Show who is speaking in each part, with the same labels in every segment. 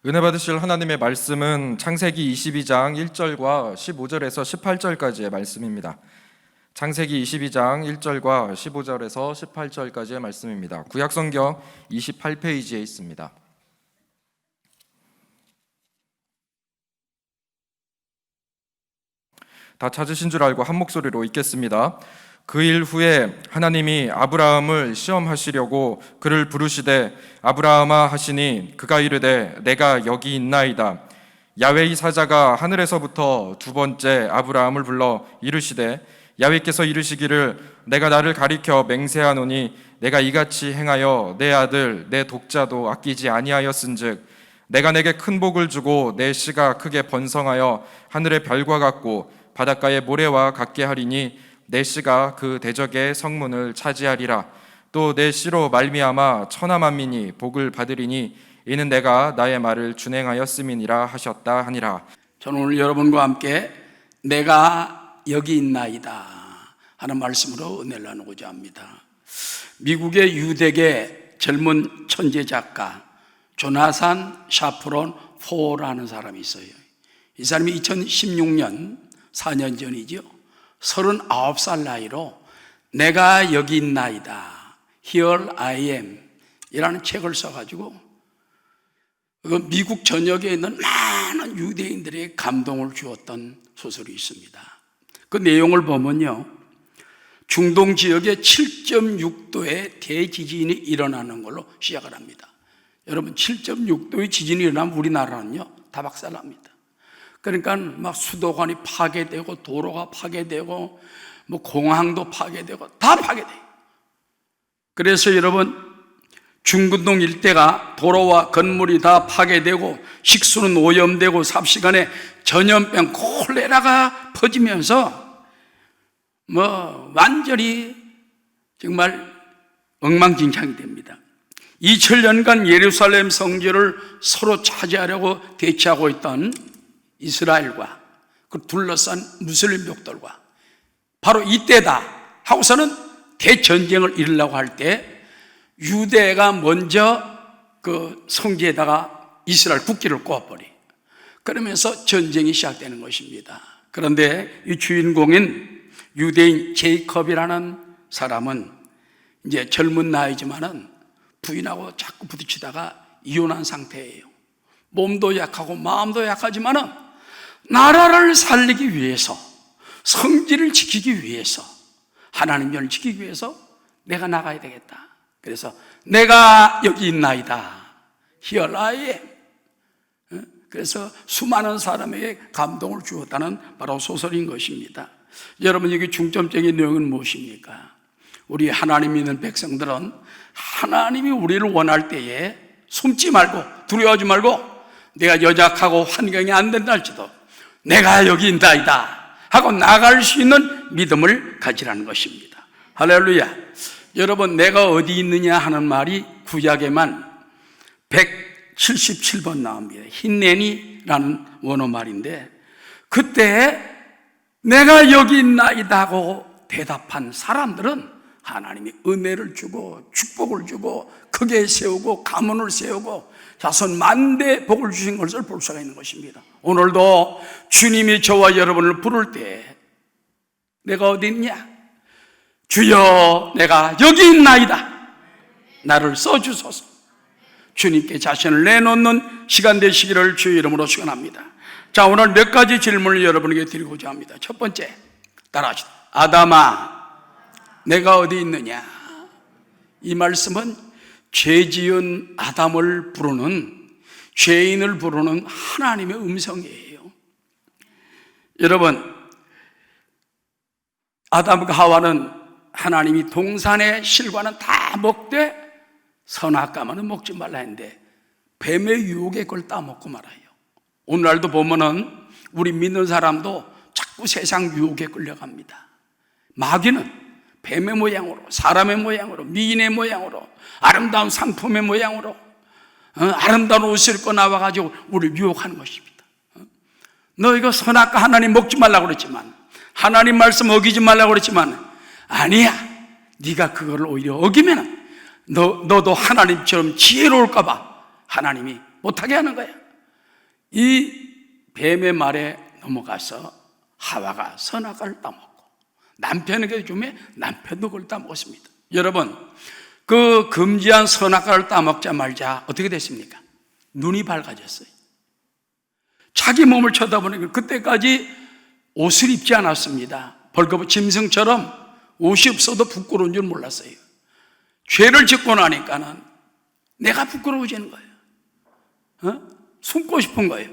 Speaker 1: 은혜 받으실 하나님의 말씀은 창세기 22장 1절과 15절에서 18절까지의 말씀입니다. 창세기 22장 1절과 15절에서 18절까지의 말씀입니다. 구약성경 28페이지에 있습니다. 다 찾으신 줄 알고 한 목소리로 읽겠습니다. 그 일 후에 하나님이 아브라함을 시험하시려고 그를 부르시되 아브라함아 하시니 그가 이르되 내가 여기 있나이다. 야훼의 사자가 하늘에서부터 두 번째 아브라함을 불러 이르시되 야훼께서 이르시기를 내가 나를 가리켜 맹세하노니 내가 이같이 행하여 내 아들 내 독자도 아끼지 아니하였은즉 내가 내게 큰 복을 주고 내 씨가 크게 번성하여 하늘의 별과 같고 바닷가의 모래와 같게 하리니 내 씨가 그 대적의 성문을 차지하리라. 또 내 씨로 말미암아 천하 만민이 복을 받으리니 이는 내가 나의 말을 준행하였음이니라 하셨다 하니라.
Speaker 2: 저는 오늘 여러분과 함께 내가 여기 있나이다 하는 말씀으로 은혜를 나누고자 합니다. 미국의 유대계 젊은 천재 작가 조나산 샤프론 포라는 사람이 있어요. 이 사람이 2016년 4년 전이죠. 39살 나이로 내가 여기 있나이다, Here I am 이라는 책을 써가지고 미국 전역에 있는 많은 유대인들에게 감동을 주었던 소설이 있습니다. 그 내용을 보면요, 중동 지역에 7.6도의 대지진이 일어나는 걸로 시작을 합니다. 여러분, 7.6도의 지진이 일어나면 우리나라는요 다 박살납니다. 그러니까 막 수도관이 파괴되고 도로가 파괴되고 뭐 공항도 파괴되고 다 파괴돼요. 그래서 여러분, 중근동 일대가 도로와 건물이 다 파괴되고 식수는 오염되고 삽시간에 전염병 콜레라가 퍼지면서 뭐 완전히 정말 엉망진창이 됩니다. 2000년간 예루살렘 성전을 서로 차지하려고 대치하고 있던 이스라엘과 그 둘러싼 무슬림 족들과 바로 이때다 하고서는 대전쟁을 이루려고 할 때 유대가 먼저 그 성지에다가 이스라엘 국기를 꽂아버려. 그러면서 전쟁이 시작되는 것입니다. 그런데 이 주인공인 유대인 제이컵이라는 사람은 이제 젊은 나이지만은 부인하고 자꾸 부딪히다가 이혼한 상태예요. 몸도 약하고 마음도 약하지만은 나라를 살리기 위해서, 성지를 지키기 위해서, 하나님을 지키기 위해서 내가 나가야 되겠다. 그래서 내가 여기 있나이다, Here I am. 그래서 수많은 사람에게 감동을 주었다는 바로 소설인 것입니다. 여러분, 여기 중점적인 내용은 무엇입니까? 우리 하나님 믿는 백성들은 하나님이 우리를 원할 때에 숨지 말고 두려워하지 말고 내가 연약하고 환경이 안 된다 할지도 내가 여기 있나이다 하고 나갈 수 있는 믿음을 가지라는 것입니다. 할렐루야. 여러분, 내가 어디 있느냐 하는 말이 구약에만 177번 나옵니다. 힌네니라는 원어 말인데, 그때 내가 여기 있나이다 하고 대답한 사람들은 하나님이 은혜를 주고 축복을 주고 크게 세우고 가문을 세우고 자손 만대 복을 주신 것을 볼 수가 있는 것입니다. 오늘도 주님이 저와 여러분을 부를 때 내가 어디 있냐? 주여, 내가 여기 있나이다. 나를 써주소서. 주님께 자신을 내놓는 시간 되시기를 주의 이름으로 축원합니다. 자, 오늘 몇 가지 질문을 여러분에게 드리고자 합니다. 첫 번째, 따라하시다. 아담아, 내가 어디 있느냐? 이 말씀은 죄 지은 아담을 부르는, 죄인을 부르는 하나님의 음성이에요. 여러분, 아담과 하와는 하나님이 동산의 실과는 다 먹되 선악과만은 먹지 말라 했는데 뱀의 유혹에 그걸 따먹고 말아요. 오늘날도 보면은 우리 믿는 사람도 자꾸 세상 유혹에 끌려갑니다. 마귀는 뱀의 모양으로, 사람의 모양으로, 미인의 모양으로, 아름다운 상품의 모양으로, 아름다운 옷을 입고 나와가지고 우리를 유혹하는 것입니다. 너 이거 선악과 하나님 먹지 말라고 그랬지만, 하나님 말씀 어기지 말라고 그랬지만, 아니야, 네가 그거를 오히려 어기면 너도 하나님처럼 지혜로울까 봐 하나님이 못하게 하는 거야. 이 뱀의 말에 넘어가서 하와가 선악과를 따먹고 남편에게 주면 남편도 그걸 따먹었습니다. 여러분, 그 금지한 선악과를 따먹자마자 어떻게 됐습니까? 눈이 밝아졌어요. 자기 몸을 쳐다보니까 그때까지 옷을 입지 않았습니다. 벌거벗은 짐승처럼 옷이 없어도 부끄러운 줄 몰랐어요. 죄를 짓고 나니까는 내가 부끄러워지는 거예요. 숨고 싶은 거예요.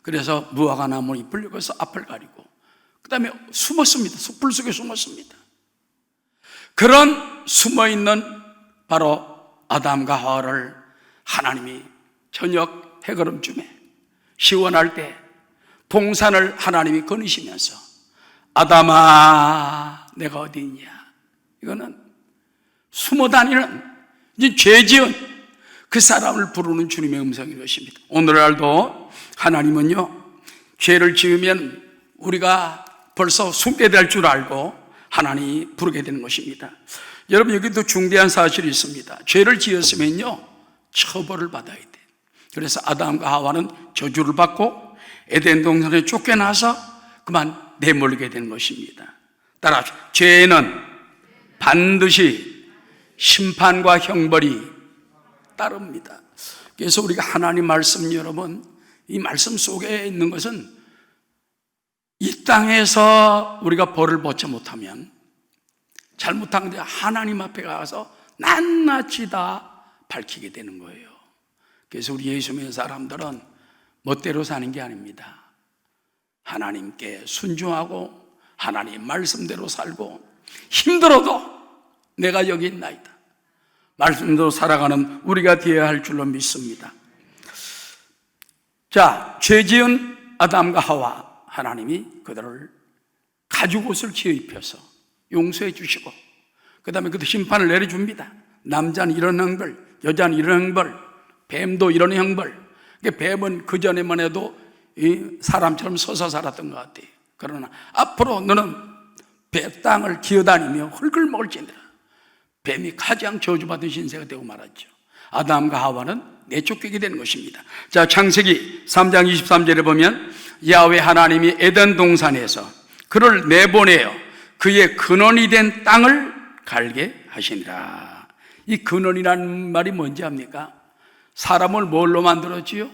Speaker 2: 그래서 무화과 나무 잎을 여기서 앞을 가리고 그 다음에 숨었습니다. 숲을 속에 숨었습니다. 그런 숨어있는 바로 아담과 하와를 하나님이 저녁 해걸음쯤에 시원할 때 동산을 하나님이 거니시면서 아담아 내가 어디 있냐, 이거는 숨어다니는 이제 죄지은 그 사람을 부르는 주님의 음성인 것입니다. 오늘날도 하나님은요, 죄를 지으면 우리가 벌써 숨게 될 줄 알고 하나님이 부르게 되는 것입니다. 여러분, 여기도 중대한 사실이 있습니다. 죄를 지었으면요 처벌을 받아야 돼. 그래서 아담과 하와는 저주를 받고 에덴 동산에 쫓겨나서 그만 내몰리게 되는 것입니다. 따라서 죄에는 반드시 심판과 형벌이 따릅니다. 그래서 우리가 하나님 말씀, 여러분, 이 말씀 속에 있는 것은 이 땅에서 우리가 벌을 받지 못하면 잘못한 데 하나님 앞에 가서 낱낱이 다 밝히게 되는 거예요. 그래서 우리 예수 믿는 사람들은 멋대로 사는 게 아닙니다. 하나님께 순종하고 하나님 말씀대로 살고 힘들어도 내가 여기 있나이다 말씀대로 살아가는 우리가 되어야 할 줄로 믿습니다. 자, 죄지은 아담과 하와, 하나님이 그들을 가죽옷을 지어 입혀서 용서해 주시고 그 다음에 그들 심판을 내려줍니다. 남자는 이런 형벌, 여자는 이런 형벌, 뱀도 이런 형벌. 뱀은 그전에만 해도 사람처럼 서서 살았던 것 같아요. 그러나 앞으로 너는 배 땅을 기어다니며 흙을 먹을지니라. 뱀이 가장 저주받은 신세가 되고 말았죠. 아담과 하와는 내쫓기게 되는 것입니다. 자, 창세기 3장 23절에 보면 야훼 하나님이 에덴 동산에서 그를 내보내어 그의 근원이 된 땅을 갈게 하시니라. 이 근원이라는 말이 뭔지 압니까? 사람을 뭘로 만들었지요?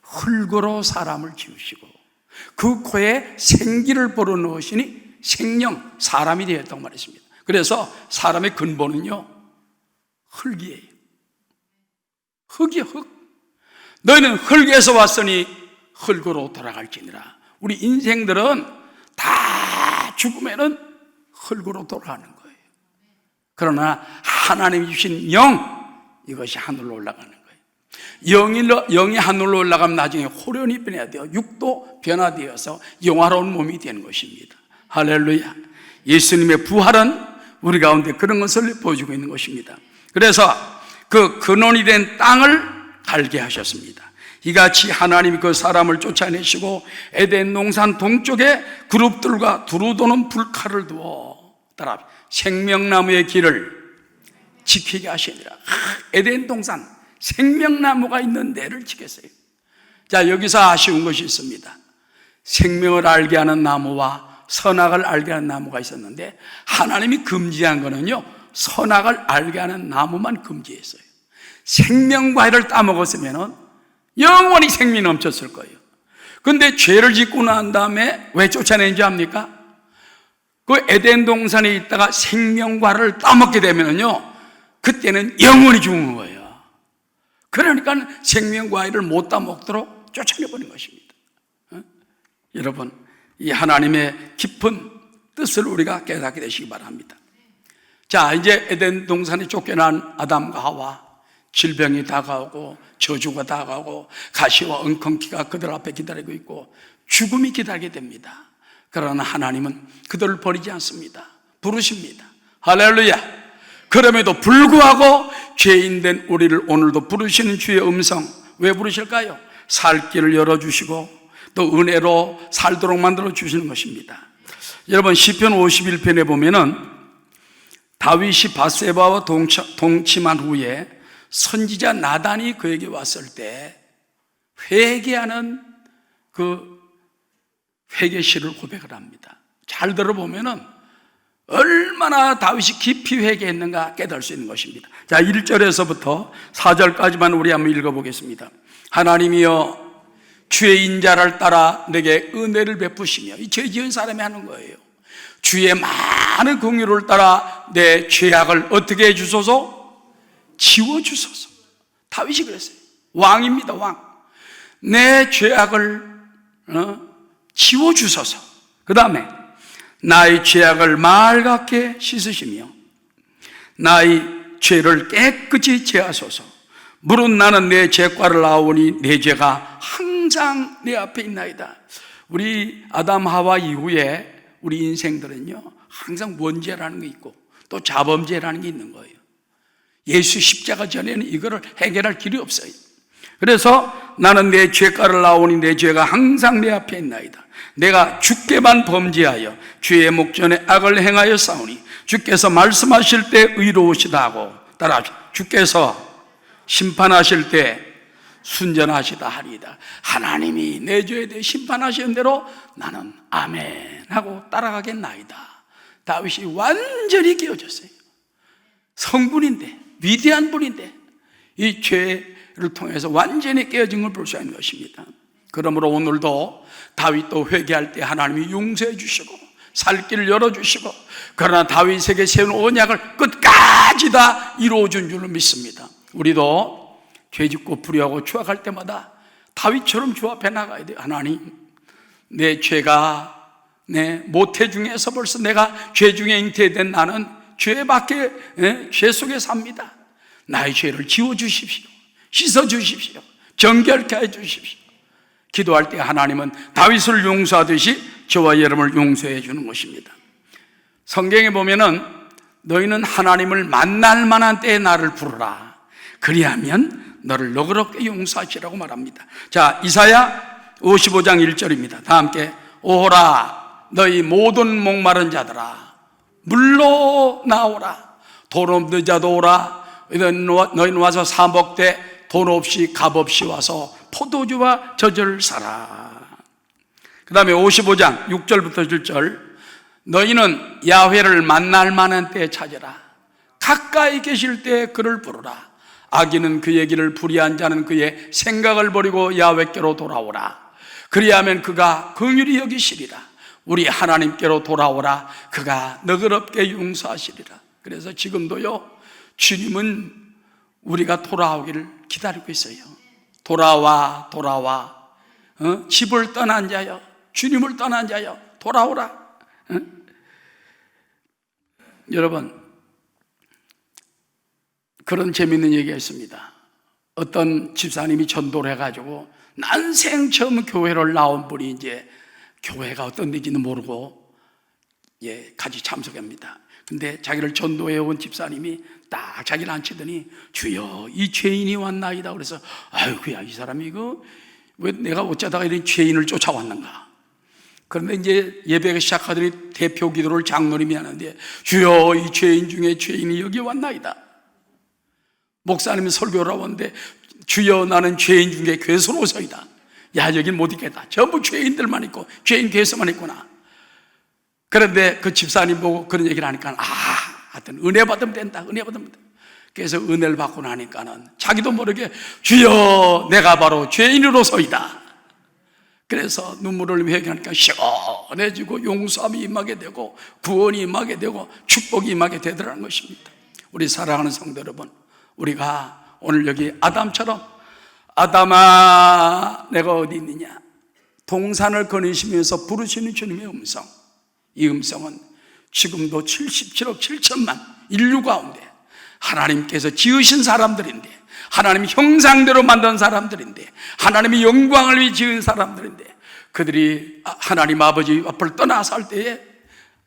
Speaker 2: 흙으로 사람을 지으시고 그 코에 생기를 불어넣으시니 생명, 사람이 되었다고 말했습니다. 그래서 사람의 근본은요 흙이에요. 흙이에요, 흙. 너희는 흙에서 왔으니 흙으로 돌아갈지니라. 우리 인생들은 다 죽으면은 흙으로 돌아가는 거예요. 그러나 하나님이 주신 영, 이것이 하늘로 올라가는 거예요. 영이 하늘로 올라가면 나중에 호련이 변해야 돼요. 육도 변화되어서 영화로운 몸이 되는 것입니다. 할렐루야. 예수님의 부활은 우리 가운데 그런 것을 보여주고 있는 것입니다. 그래서 그 근원이 된 땅을 갈게 하셨습니다. 이같이 하나님이 그 사람을 쫓아내시고 에덴 동산 동쪽에 그룹들과 두루 도는 불칼을 두어 따라 생명나무의 길을 지키게 하시니라. 에덴 동산 생명나무가 있는 데를 지켰어요. 자, 여기서 아쉬운 것이 있습니다. 생명을 알게 하는 나무와 선악을 알게 하는 나무가 있었는데 하나님이 금지한 거는요 선악을 알게 하는 나무만 금지했어요. 생명과일을 따먹었으면 영원히 생명이 넘쳤을 거예요. 그런데 죄를 짓고 난 다음에 왜 쫓아낸지 압니까? 그 에덴 동산에 있다가 생명과를 따먹게 되면요 그때는 영원히 죽는 거예요. 그러니까 생명과일을 못 따먹도록 쫓아내버린 것입니다. 여러분, 이 하나님의 깊은 뜻을 우리가 깨닫게 되시기 바랍니다. 자, 이제 에덴 동산에 쫓겨난 아담과 하와, 질병이 다가오고 저주가 다가오고 가시와 엉겅퀴가 그들 앞에 기다리고 있고 죽음이 기다리게 됩니다. 그러나 하나님은 그들을 버리지 않습니다. 부르십니다. 할렐루야. 그럼에도 불구하고 죄인된 우리를 오늘도 부르시는 주의 음성, 왜 부르실까요? 살 길을 열어주시고 또 은혜로 살도록 만들어 주시는 것입니다. 여러분, 시편 51편에 보면은 다윗이 밧세바와 동침한 후에 선지자 나단이 그에게 왔을 때 회개하는 그 회개시를 고백을 합니다. 잘 들어보면은 얼마나 다윗이 깊이 회개했는가 깨달을 수 있는 것입니다. 자, 1절에서부터 4절까지만 우리 한번 읽어보겠습니다. 하나님이여 주의 인자를 따라 내게 은혜를 베푸시며, 이 죄 지은 사람이 하는 거예요. 주의 많은 긍휼을 따라 내 죄악을 어떻게 해주소서? 지워주소서. 다윗이 그랬어요. 왕입니다, 왕. 내 죄악을 지워주소서. 그 다음에 나의 죄악을 맑게 씻으시며 나의 죄를 깨끗이 제하소서. 무릇 나는 내 죄과를 아오니 내 죄가 항상 내 앞에 있나이다. 우리 아담 하와 이후에 우리 인생들은요, 항상 원죄라는 게 있고 또 자범죄라는 게 있는 거예요. 예수 십자가 전에는 이거를 해결할 길이 없어요. 그래서 나는 내 죄가를 아오니 내 죄가 항상 내 앞에 있나이다. 내가 주께만 범죄하여 주의 목전에 악을 행하여 싸우니 주께서 말씀하실 때 의로우시다 하고, 따라합시다. 주께서 심판하실 때 순전하시다 하리이다. 하나님이 내 죄에 대해 심판하시는 대로 나는 아멘 하고 따라가겠나이다. 다윗이 완전히 깨어졌어요. 성분인데, 위대한 분인데 이 죄를 통해서 완전히 깨어진 걸 볼 수 있는 것입니다. 그러므로 오늘도 다윗도 회개할 때 하나님이 용서해 주시고 살 길을 열어주시고, 그러나 다윗에게 세운 언약을 끝까지 다 이루어준 줄로 믿습니다. 우리도 죄짓고 불의하고 추악할 때마다 다윗처럼 주 앞에 나가야 돼요. 하나님, 내 죄가 내 모태 중에서 벌써 내가 죄 중에 잉태된 나는 죄밖에, 죄 속에 삽니다. 나의 죄를 지워주십시오. 씻어주십시오. 정결케 해주십시오. 기도할 때 하나님은 다윗을 용서하듯이 저와 여러분을 용서해 주는 것입니다. 성경에 보면은 너희는 하나님을 만날 만한 때에 나를 부르라. 그리하면 너를 너그럽게 용서하시라고 말합니다. 자, 이사야 55장 1절입니다. 다 함께. 오호라 너희 모든 목마른 자들아 물로 나오라. 돈 없는 자도 오라. 너희는 와서 사 먹되 돈 없이 값 없이 와서 포도주와 젖을 사라. 그 다음에 55장 6절부터 7절. 너희는 야훼를 만날 만한 때에 찾으라. 가까이 계실 때 그를 부르라. 악인은 그의 길을 불의한 자는 그의 생각을 버리고 야훼께로 돌아오라. 그리하면 그가 긍휼히 여기시리라. 우리 하나님께로 돌아오라. 그가 너그럽게 용서하시리라. 그래서 지금도요, 주님은 우리가 돌아오기를 기다리고 있어요. 돌아와, 돌아와. 집을 떠난 자여, 주님을 떠난 자여, 돌아오라. 여러분, 그런 재미있는 얘기가 있습니다. 어떤 집사님이 전도를 해가지고 난생 처음 교회를 나온 분이 이제 교회가 어떤 데인지는 모르고 같이 참석합니다. 근데 자기를 전도해온 집사님이 딱 자기를 앉히더니 주여 이 죄인이 왔나이다. 그래서 아이고야 이 사람이 왜 내가 어쩌다가 이런 죄인을 쫓아왔는가. 그런데 이제 예배가 시작하더니 대표 기도를 장로님이 하는데 주여 이 죄인 중에 죄인이 여기 왔나이다. 목사님이 설교를 하는데 주여 나는 죄인 중에 괴수로서이다. 야 여긴 못 있겠다. 전부 죄인들만 있고 죄인 괴수만 있구나. 그런데 그 집사님 보고 그런 얘기를 하니까 하여튼 은혜 받으면 된다. 은혜 받으면 된다. 그래서 은혜를 받고 나니까는 자기도 모르게 주여 내가 바로 죄인으로서이다. 그래서 눈물을 흘리며 회개하니까 시원해지고 용서함이 임하게 되고 구원이 임하게 되고 축복이 임하게 되더라는 것입니다. 우리 사랑하는 성도 여러분, 우리가 오늘 여기 아담처럼 아담아 내가 어디 있느냐 동산을 거니시면서 부르시는 주님의 음성, 이 음성은 지금도 77억 7천만 인류 가운데 하나님께서 지으신 사람들인데, 하나님의 형상대로 만든 사람들인데, 하나님의 영광을 위해 지은 사람들인데, 그들이 하나님 아버지 앞을 떠나서 할 때에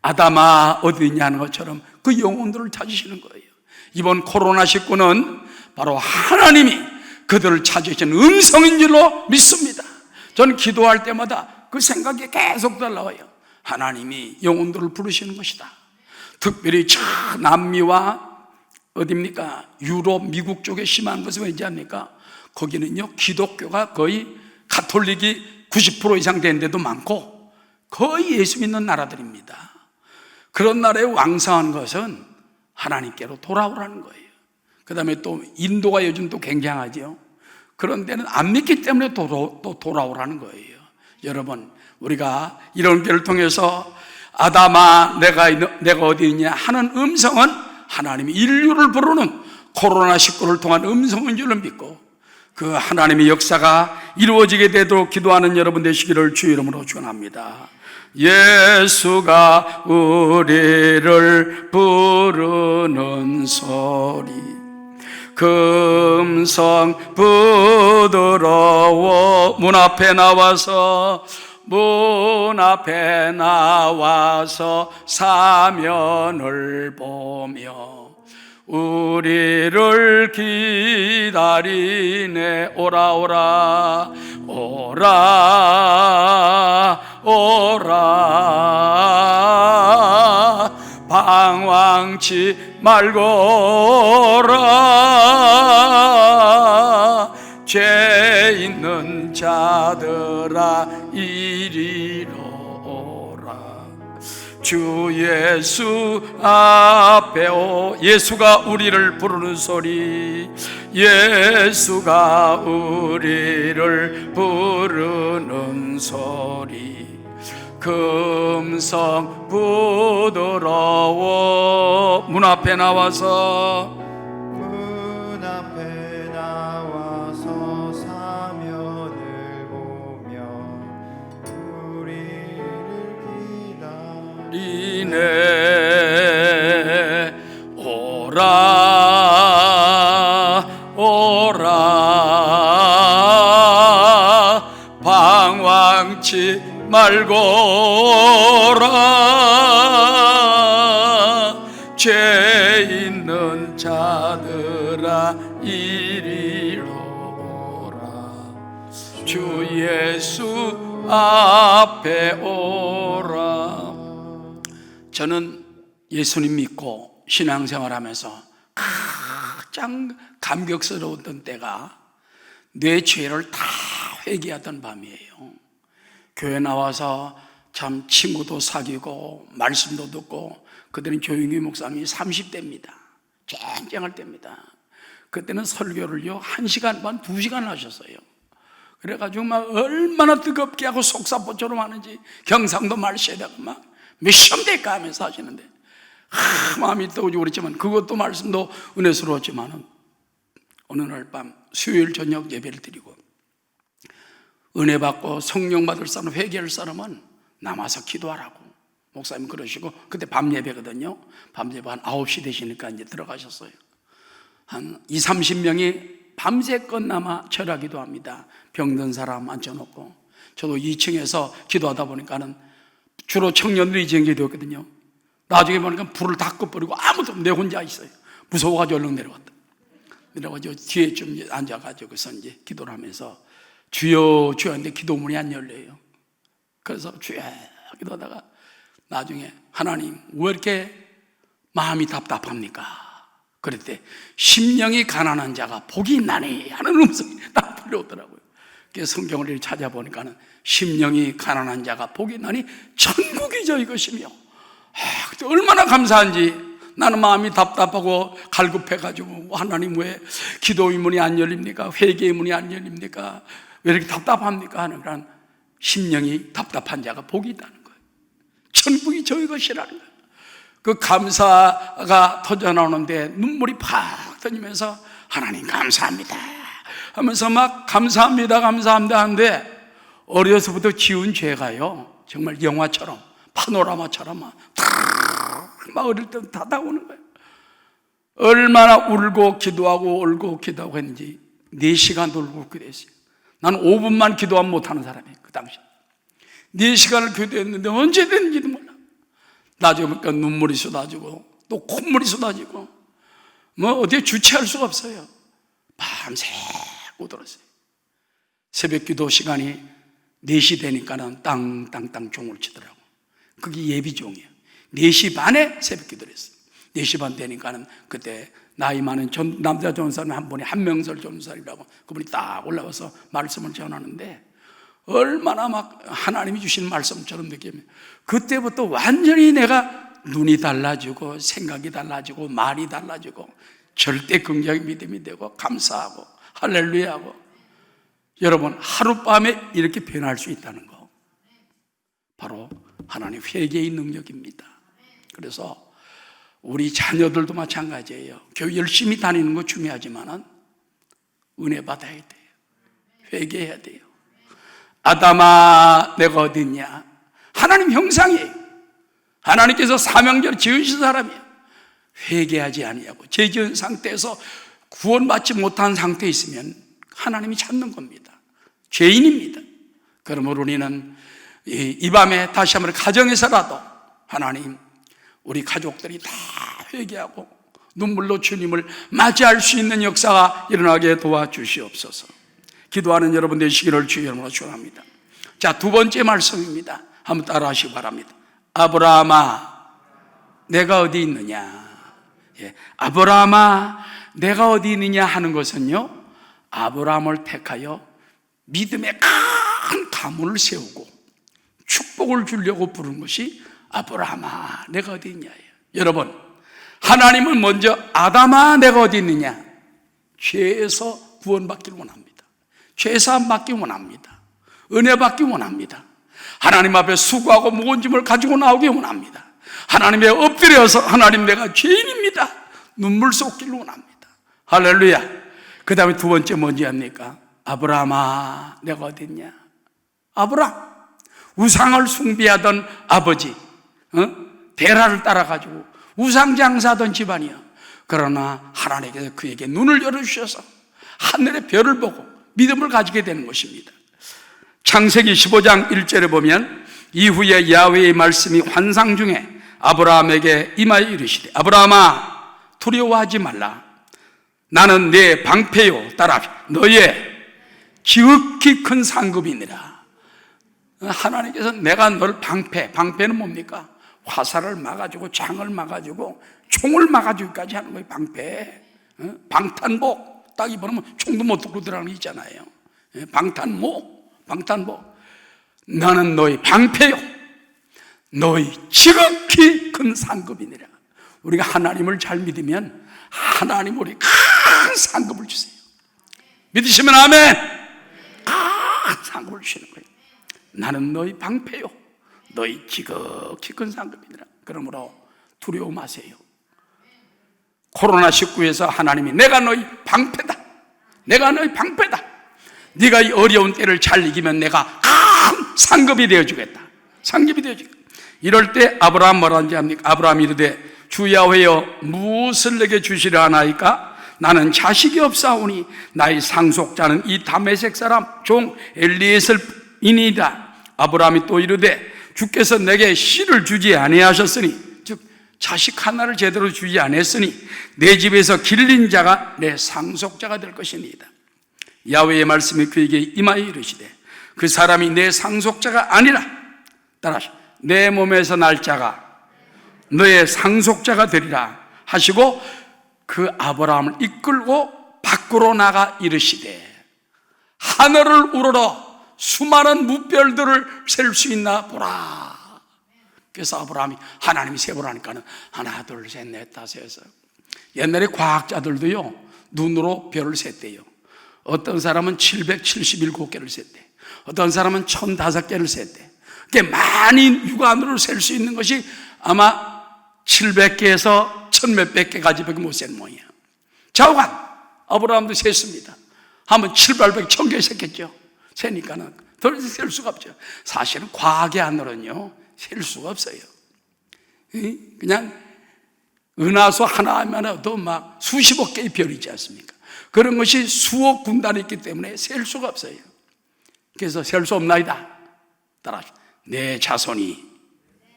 Speaker 2: 아담아 어디 있냐는 것처럼 그 영혼들을 찾으시는 거예요. 이번 코로나19는 바로 하나님이 그들을 찾으신 음성인 줄로 믿습니다. 저는 기도할 때마다 그 생각이 계속 날라와요. 하나님이 영혼들을 부르시는 것이다. 특별히 저 남미와 어디입니까? 유럽, 미국 쪽에 심한 것은 왠지 압니까? 거기는요 기독교가 거의 가톨릭이 90% 이상 된 데도 많고 거의 예수 믿는 나라들입니다. 그런 나라에 왕성한 것은 하나님께로 돌아오라는 거예요. 그 다음에 또 인도가 요즘 또 굉장하죠. 그런 데는 안 믿기 때문에 또 돌아오라는 거예요. 여러분, 우리가 이런 길을 통해서 아담아 내가 어디 있냐 하는 음성은 하나님이 인류를 부르는 코로나19를 통한 음성인 줄로 믿고 그 하나님의 역사가 이루어지게 되도록 기도하는 여러분 되시기를 주 이름으로 축원합니다. 예수가 우리를 부르는 소리 금성 부드러워 문 앞에 나와서 사면을 보며 우리를 기다리네. 오라 방황치 말고 오라 죄 있는 자들아 이리로 오라. 주 예수 앞에 예수가 우리를 부르는 소리 예수가 우리를 부르는 소리 금성 부드러워 문 앞에 나와서
Speaker 3: 사면을 보며 우리를
Speaker 2: 기다리네. 오라 방황치 말고 오라 죄 있는 자들아 이리로 오라 주 예수 앞에 오라. 저는 예수님 믿고 신앙생활하면서 가장 감격스러웠던 때가 내 죄를 다 회개하던 밤이에요. 교회 나와서 참 친구도 사귀고 말씀도 듣고 그때는 조용기 목사님이 30대입니다. 쨍쨍할 때입니다. 그때는 설교를요 1시간 반 2시간 하셨어요. 그래가지고 막 얼마나 뜨겁게 하고 속사포처럼 하는지 경상도 말 세다가 막 몇 시험 될까 하면서 하시는데 마음이 떠오르고 그랬지만 그것도 말씀도 은혜스러웠지만 어느 날 밤 수요일 저녁 예배를 드리고 은혜 받고 성령 받을 사람 회개할 사람은 남아서 기도하라고 목사님 그러시고 그때 밤 예배거든요. 밤 예배 한 9시 되시니까 이제 들어가셨어요. 한 20-30명이 밤새껏 남아 철야 기도합니다. 병든 사람 앉혀놓고 저도 2층에서 기도하다 보니까는 주로 청년들이 전기되었거든요. 나중에 보니까 불을 다 꺼버리고 아무도 내 혼자 있어요. 무서워가지고 얼른 내려왔다. 내려가지고 뒤에 좀 앉아가지고 그래서 이제 기도를 하면서 주여 주여 하는데 기도문이 안 열려요. 그래서 주여 기도하다가 나중에 하나님 왜 이렇게 마음이 답답합니까? 그럴 때 심령이 가난한 자가 복이 있나니 하는 음성이 딱 들려오더라고요. 그래서 성경을 찾아보니까는 심령이 가난한 자가 복이 있나니 천국이죠 이것이며 그때 얼마나 감사한지 나는 마음이 답답하고 갈급해가지고 하나님 왜 기도의 문이 안 열립니까? 회개의 문이 안 열립니까? 왜 이렇게 답답합니까? 하는 그런 심령이 답답한 자가 복이 있다는 거예요. 천국이 저희 것이라는 거예요. 그 감사가 터져나오는데 눈물이 팍 터지면서 하나님 감사합니다 하면서 막 감사합니다 하는데 어려서부터 지은 죄가요 정말 영화처럼 파노라마처럼 막 어릴 때 다 나오는 거예요. 얼마나 울고 기도하고 울고 기도하고 했는지 4시간도 울고 기도했어요. 나는 5분만 기도하면 못하는 사람이에요. 그 당시 4시간을 기도했는데 언제 됐는지도 몰라. 나중에 보니까 눈물이 쏟아지고 또 콧물이 쏟아지고 뭐 어디에 주체할 수가 없어요. 밤새 울었어요. 새벽 기도 시간이 4시 되니까는 땅땅땅 종을 치더라고. 그게 예비종이에요. 4시 반에 새벽 기도를 했어요. 4시 반 되니까는 그때 나이 많은 남자 전사님 한 분이 한명설 전사님이라고 그분이 딱 올라와서 말씀을 전하는데 얼마나 막 하나님이 주신 말씀처럼 느끼면 그때부터 완전히 내가 눈이 달라지고 생각이 달라지고 말이 달라지고 절대 긍정의 믿음이 되고 감사하고 할렐루야하고. 여러분, 하룻밤에 이렇게 변할 수 있다는 거 바로 하나님 회개의 능력입니다. 그래서 우리 자녀들도 마찬가지예요. 교회 열심히 다니는 거 중요하지만 은혜 받아야 돼요. 회개해야 돼요. 아담아 내가 어디 있냐? 하나님 형상이에요. 하나님께서 사명대로 지으신 사람이에요. 회개하지 아니하고 죄 지은 상태에서 구원받지 못한 상태에 있으면 하나님이 찾는 겁니다. 죄인입니다. 그러므로 우리는 이 밤에 다시 한번 가정에서라도 하나님, 우리 가족들이 다 회개하고 눈물로 주님을 맞이할 수 있는 역사가 일어나게 도와주시옵소서. 기도하는 여러분 되시기를 주의 이름으로 축원합니다. 자, 두 번째 말씀입니다. 한번 따라 하시기 바랍니다. 아브라함아 내가 어디 있느냐? 아브라함아 내가 어디 있느냐 하는 것은요, 아브라함을 택하여 믿음의 큰 가문을 세우고 축복을 주려고 부른 것이 아브라함아 내가 어디 있냐예요. 여러분, 하나님은 먼저 아담아 내가 어디 있느냐? 죄에서 구원받기를 원합니다. 죄사함 받기 원합니다. 은혜 받기 원합니다. 하나님 앞에 수고하고 무거운 짐을 가지고 나오기 원합니다. 하나님에 엎드려서 하나님 내가 죄인입니다 눈물 쏟기를 원합니다. 할렐루야. 그 다음에 두 번째 뭔지 압니까? 아브라함아 내가 어디 있냐? 아브라함, 우상을 숭배하던 아버지, 데라를 따라가지고 우상장사하던 집안이야. 그러나 하나님께서 그에게 눈을 열어주셔서 하늘의 별을 보고 믿음을 가지게 되는 것입니다. 창세기 15장 1절에 보면 이후에 야훼의 말씀이 환상 중에 아브라함에게 임하여 이르시되 아브라함아 두려워하지 말라. 나는 내 방패요 따라 너의 지극히 큰 상급이니라. 하나님께서 내가 널 방패는 뭡니까? 화살을 막아주고 창을 막아주고 총을 막아주기까지 하는 거예요. 방패. 방탄복 딱 입으면 총도 못 들고 들어가는 게 있잖아요. 방탄복. 나는 너희 방패요 너희 지극히 큰 상급이니라. 우리가 하나님을 잘 믿으면 하나님 우리 큰 상급을 주세요. 믿으시면 아멘. 큰 상급을 주시는 거예요. 나는 너희 방패요 너희 지극히 큰 상급이니라. 그러므로 두려워 마세요. 코로나19에서 하나님이 내가 너희 방패다, 내가 너희 방패다, 네가 이 어려운 때를 잘 이기면 내가 큰 상급이 되어주겠다, 상급이 되어주겠다. 이럴 때 아브라함 뭐라 하는지 압니까? 아브라함이 이르되 주 야훼여 무엇을 내게 주시려 하나이까? 나는 자식이 없사오니 나의 상속자는 이 다메섹 사람 종 엘리에셀이니이다. 아브라함이 또 이르되 주께서 내게 씨를 주지 아니하셨으니, 즉 자식 하나를 제대로 주지 않았으니 내 집에서 길린 자가 내 상속자가 될 것이니이다. 야훼의 말씀이 그에게 임하여 이르시되 그 사람이 내 상속자가 아니라 따라하시오 내 몸에서 날 자가 너의 상속자가 되리라 하시고 그 아브라함을 이끌고 밖으로 나가 이르시되 하늘을 우러러 수많은 무별들을 셀 수 있나 보라. 그래서 아브라함이 하나님이 세보라니까는 하나 둘 셋 넷 다섯 여섯. 옛날에 과학자들도요 눈으로 별을 셌대요. 어떤 사람은 777개를 셌대. 어떤 사람은 1005개를 셌대. 그게 많이 육안으로 셀 수 있는 것이 아마 700개에서 1000몇백 개까지밖에 못 세는 모양이에요. 좌우간 아브라함도 셌습니다. 한번 700, 1000개 셌겠죠. 세니까는 더 셀 수가 없죠. 사실은 과학의 안으로는요 셀 수가 없어요. 그냥 은하수 하나만해도 막 수십억 개의 별이 있지 않습니까? 그런 것이 수억 군단이 있기 때문에 셀 수가 없어요. 그래서 셀 수 없나이다. 따라 내 자손이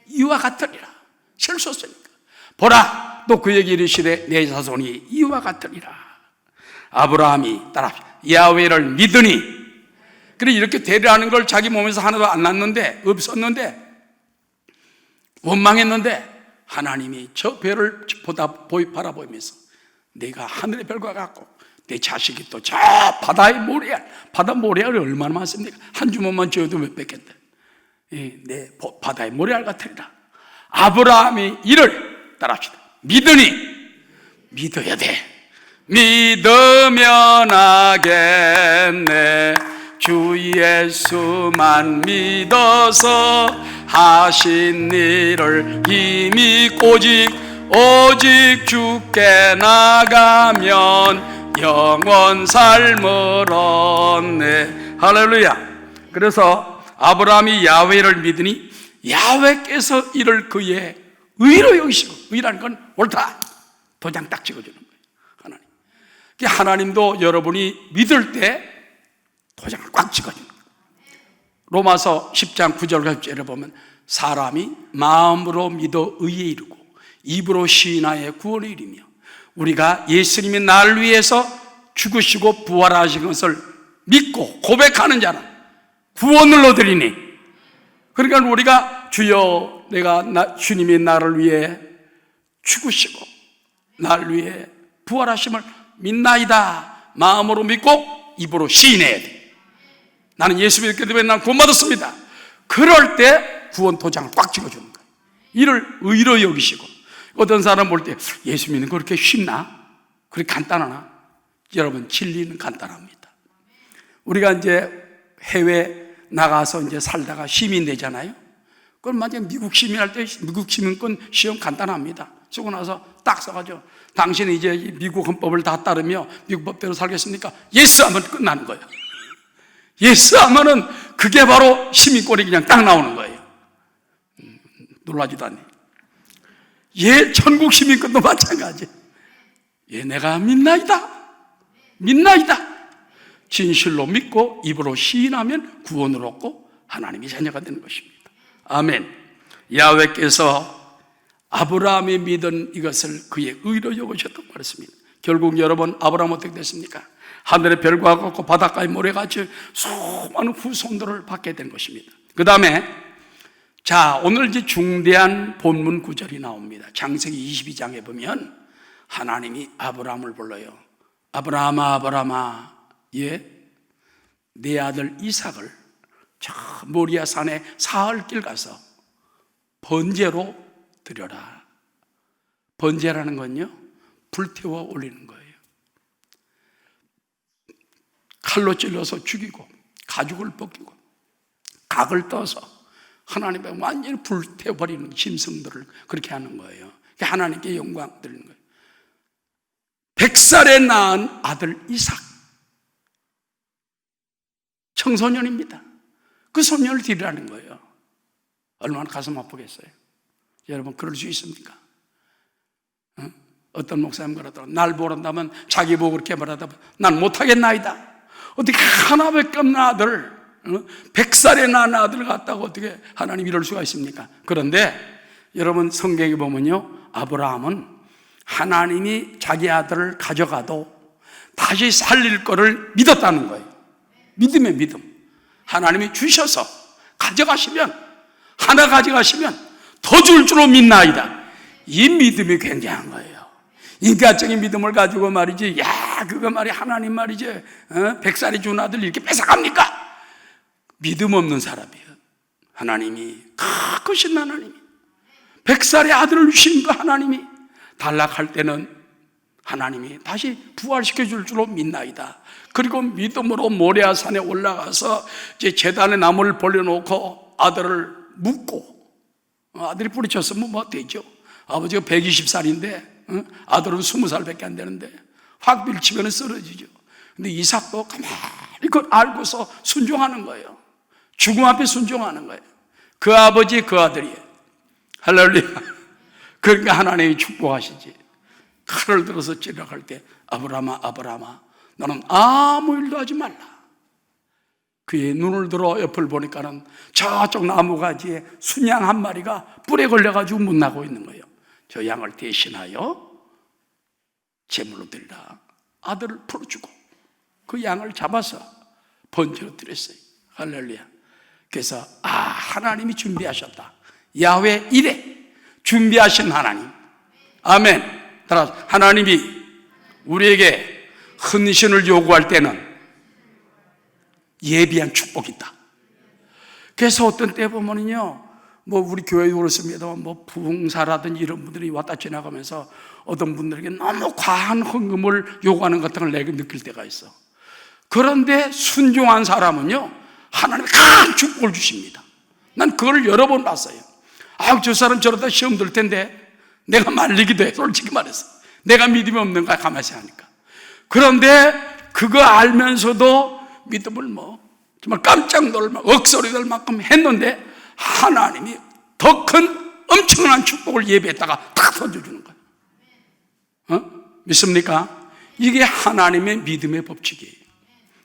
Speaker 2: 이와 같으리라. 셀 수 없으니까. 보라, 또 그에게 이르시되 내 자손이 이와 같으리라. 아브라함이 따라 야훼를 믿으니. 그래 이렇게 대리하는 걸 자기 몸에서 하나도 안 났는데, 없었는데, 원망했는데 하나님이 저 별을 바라보면서 내가 하늘의 별과 같고 내 자식이 또 저 바다의 모래알, 바다 모래알이 얼마나 많습니까? 한 주먹만 쥐어도 몇 뺏겠대. 내 바다의 모래알 같으리라. 아브라함의 일을 따라합시다. 믿으니 믿어야 돼. 믿으면 하겠네. 주 예수만 믿어서 하신 일을 힘이 오직 주께 나가면 영원 삶을 얻네. 할렐루야. 그래서 아브라함이 야훼를 믿으니 야훼께서 이를 그의 의로 여기시고, 의라는 건 옳다, 도장 딱 찍어주는 거예요. 하나님. 하나님도 여러분이 믿을 때 도장을 꽉 찍어주는 거예요. 로마서 10장 9절과 10절에 보면 사람이 마음으로 믿어 의에 이르고 입으로 시인하여 구원에 이르며, 우리가 예수님이 나를 위해서 죽으시고 부활하신 것을 믿고 고백하는 자는 구원을 얻으리니. 그러니까 우리가 주여, 주님이 나를 위해 죽으시고 나를 위해 부활하심을 믿나이다 마음으로 믿고 입으로 시인해야 돼. 나는 예수 믿기 때문에 난 구원받았습니다. 그럴 때 구원 도장을 꽉 찍어주는 거예요. 이를 의로 여기시고. 어떤 사람 볼 때 예수 믿는 거 그렇게 쉽나? 그렇게 간단하나? 여러분, 진리는 간단합니다. 우리가 이제 해외 나가서 이제 살다가 시민 되잖아요. 그럼 만약에 미국 시민할 때 미국 시민권 시험 간단합니다. 쓰고 나서 딱 써가지고 당신은 이제 미국 헌법을 다 따르며 미국 법대로 살겠습니까? 예스 하면 끝나는 거예요. 예스 하면은 그게 바로 시민권이 그냥 딱 나오는 거예요. 놀라지도 않네. 천국 시민권도 마찬가지. 내가 믿나이다. 진실로 믿고 입으로 시인하면 구원을 얻고 하나님의 자녀가 되는 것입니다. 아멘. 야훼께서 아브라함이 믿은 이것을 그의 의로 여기셨다고 말했습니다. 결국 여러분, 아브라함 어떻게 됐습니까? 하늘의 별과 같고 바닷가의 모래같이 수많은 후손들을 받게 된 것입니다. 그 다음에 오늘 이제 중대한 본문 구절이 나옵니다. 창세기 22장에 보면 하나님이 아브라함을 불러요. 아브라함아, 아브라함아, 내 아들 이삭을 저 모리아 산에 사흘길 가서 번제로 드려라. 번제라는 건요, 불태워 올리는 거예요. 칼로 찔러서 죽이고 가죽을 벗기고 각을 떠서 하나님의 완전히 불태워버리는 짐승들을 그렇게 하는 거예요. 하나님께 영광 드리는 거예요. 100살에 낳은 아들 이삭, 청소년입니다. 그 소년을 드리라는 거예요. 얼마나 가슴 아프겠어요. 여러분, 그럴 수 있습니까? 어떤 목사님 그러더라고요. 날 보란다면 자기 보고 그렇게 말하다 난 못하겠나이다. 어떻게 하나밖에 없는 아들, 100살에 낳은 아들을 갖다가 어떻게 하나님 이럴 수가 있습니까? 그런데 여러분, 성경에 보면요, 아브라함은 하나님이 자기 아들을 가져가도 다시 살릴 거를 믿었다는 거예요. 믿음의 믿음. 하나님이 주셔서 가져가시면, 하나 가져가시면 더 줄 줄로 믿나이다. 이 믿음이 굉장한 거예요. 인간적인 믿음을 가지고 말이지, 그거 말이 하나님 말이지, 100살이 준 아들 이렇게 뺏어갑니까? 믿음 없는 사람이에요. 하나님이, 크신 하나님이 100살의 아들을 주신 그 하나님이 단락할 때는 하나님이 다시 부활시켜 줄 줄로 믿나이다. 그리고 믿음으로 모레아 산에 올라가서 이제 제단에 나무를 벌려놓고 아들을 묻고, 아들이 뿌리쳤으면 뭐 되죠. 아버지가 120살인데 아들은 20살밖에 안 되는데 확 밀치면 쓰러지죠. 근데 이삭도 가만히 그걸 알고서 순종하는 거예요. 죽음 앞에 순종하는 거예요. 그 아버지, 그 아들이에요. 할렐루야. 그러니까 하나님이 축복하시지. 칼을 들어서 찌르할 때 아브라함아, 아브라함아, 너는 아무 일도 하지 말라. 그의 눈을 들어 옆을 보니까는 저쪽 나무가지에 순양 한 마리가 뿔에 걸려가지고 못 나고 있는 거예요. 저 양을 대신하여 제물로 드리라. 아들을 풀어주고 그 양을 잡아서 번제로 드렸어요. 할렐루야. 그래서 하나님이 준비하셨다. 야훼 이래 준비하신 하나님. 아멘. 따라서 하나님이 우리에게 헌신을 요구할 때는 예비한 축복이 있다. 그래서 어떤 때 보면요, 뭐 우리 교회도 그렇습니다. 뭐 부흥사라든지 이런 분들이 왔다 지나가면서 어떤 분들에게 너무 과한 헌금을 요구하는 것 같은 걸 내가 느낄 때가 있어. 그런데 순종한 사람은요, 하나님이 큰 축복을 주십니다. 난 그걸 여러 번 봤어요. 저 사람 저러다 시험 들 텐데 내가 말리기도 해, 솔직히 말해서. 내가 믿음이 없는가 가만히 하니까. 그런데 그거 알면서도 믿음을 정말 깜짝 놀랄 만큼, 억소리 날 만큼 했는데 하나님이 더 큰 엄청난 축복을 예배했다가 탁 던져주는 거예요. 믿습니까? 이게 하나님의 믿음의 법칙이에요.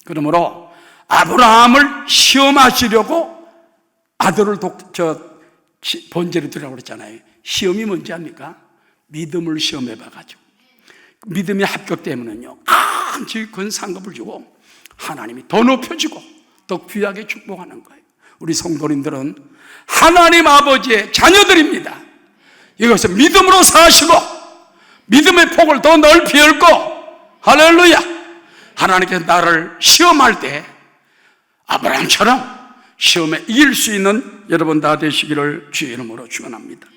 Speaker 2: 그러므로 아브라함을 시험하시려고 아들을 번제로 드리라고 그랬잖아요. 시험이 뭔지 압니까? 믿음을 시험해봐가지고 믿음이 합격되면은요, 큰 상급을 주고 하나님이 더 높여주고 더 귀하게 축복하는 거예요. 우리 성도님들은 하나님 아버지의 자녀들입니다. 이것을 믿음으로 사시고 믿음의 폭을 더 넓히 열고, 할렐루야, 하나님께서 나를 시험할 때 아브라함처럼 시험에 이길 수 있는 여러분 다 되시기를 주의 이름으로 축원합니다.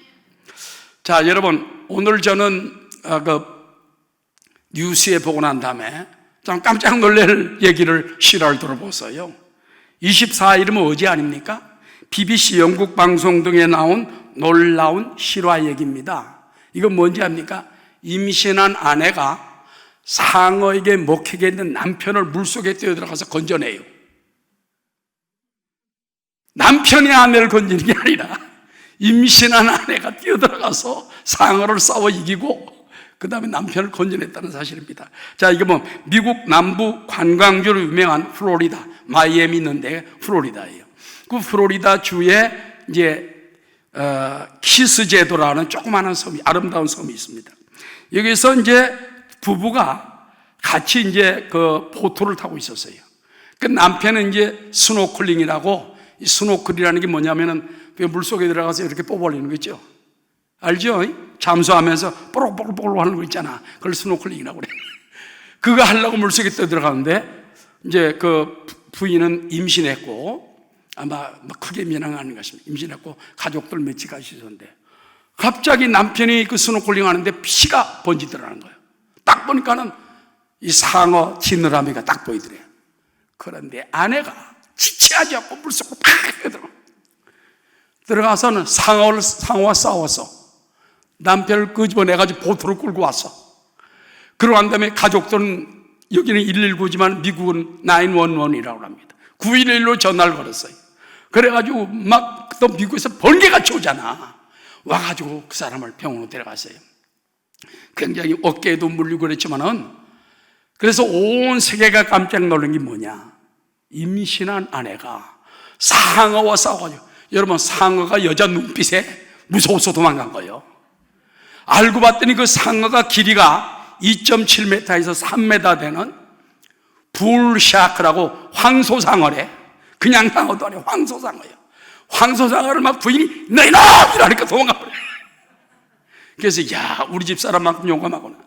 Speaker 2: 자, 여러분, 오늘 저는 뉴스에 보고 난 다음에 좀 깜짝 놀랄 얘기를 실화를 들어보세요. 24일이면 어제 아닙니까? BBC 영국 방송 등에 나온 놀라운 실화 얘기입니다. 이건 뭔지 압니까? 임신한 아내가 상어에게 먹히게 있는 남편을 물속에 뛰어들어가서 건져내요. 남편이 아내를 건지는 게 아니라 임신한 아내가 뛰어들어가서 상어를 싸워 이기고 그 다음에 남편을 건져냈다는 사실입니다. 자, 이게 미국 남부 관광지로 유명한 플로리다, 마이애미 있는데 플로리다예요. 그 플로리다 주에 이제 키스 제도라는 조그마한 섬이, 아름다운 섬이 있습니다. 여기서 이제 부부가 같이 이제 그 보트를 타고 있었어요. 그 남편은 이제 스노클링이라고, 이 스노클이라는 게 뭐냐면은 물속에 들어가서 이렇게 뽑아올리는 거 있죠. 알죠? 잠수하면서 뽀록뽀록뽀록 하는 거 있잖아. 그걸 스노클링이라고 그래. 그거 하려고 물속에 들어가는데 이제 그 부인은 임신했고, 아마 크게 민항하는 것입니다. 임신했고 가족들 며칠 같이 있었는데 갑자기 남편이 그 스노클링 하는데 피가 번지더라는 거예요. 딱 보니까는 이 상어 지느러미가 딱 보이더래요. 그런데 아내가 지체하지 않고 물속으로 팍 들어가서는 상어와 싸워서 남편을 끄집어내가지고 보트로 끌고 왔어. 그러고 난 다음에 가족들은, 여기는 119지만 미국은 911이라고 합니다. 911로 전화를 걸었어요. 그래가지고 막 또 미국에서 번개같이 오잖아. 와가지고 그 사람을 병원으로 데려갔어요. 굉장히 어깨에도 물리고 그랬지만은, 그래서 온 세계가 깜짝 놀란 게 뭐냐, 임신한 아내가 상어와 싸워가지고, 여러분, 상어가 여자 눈빛에 무서워서 도망간 거예요. 알고 봤더니 그 상어가 길이가 2.7m에서 3m 되는 불샤크라고 황소상어래. 그냥 상어도 아니고 황소상어예요. 황소상어를 막 부인이 너 이놈! 이러니까 도망가 버려. 그래서 야, 우리 집 사람만큼 용감하구나.